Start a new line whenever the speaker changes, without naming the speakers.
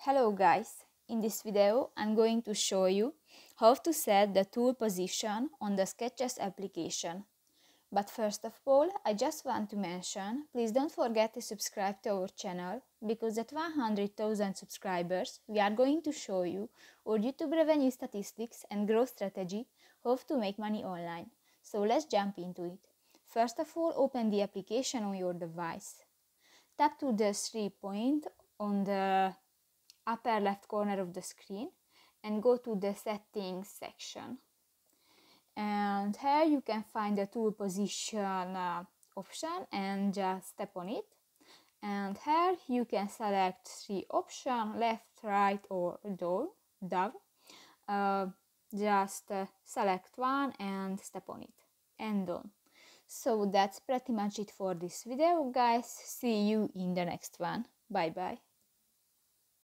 Hello guys, in this video I'm going to show you how to set the tool position on the Sketches application. But first of all, I just want to mention, please don't forget to subscribe to our channel, because at 100,000 subscribers we are going to show you our YouTube revenue statistics and growth strategy, how to make money online. So let's jump into it. First of all, open the application on your device. Tap to the 3 point on the upper left corner of the screen and go to the settings section, and here you can find the tool position option and just tap on it, and here you can select 3 options: left, right or down. Just select one and step on it and done. So that's pretty much it for this video guys. See you in the next one. Bye bye.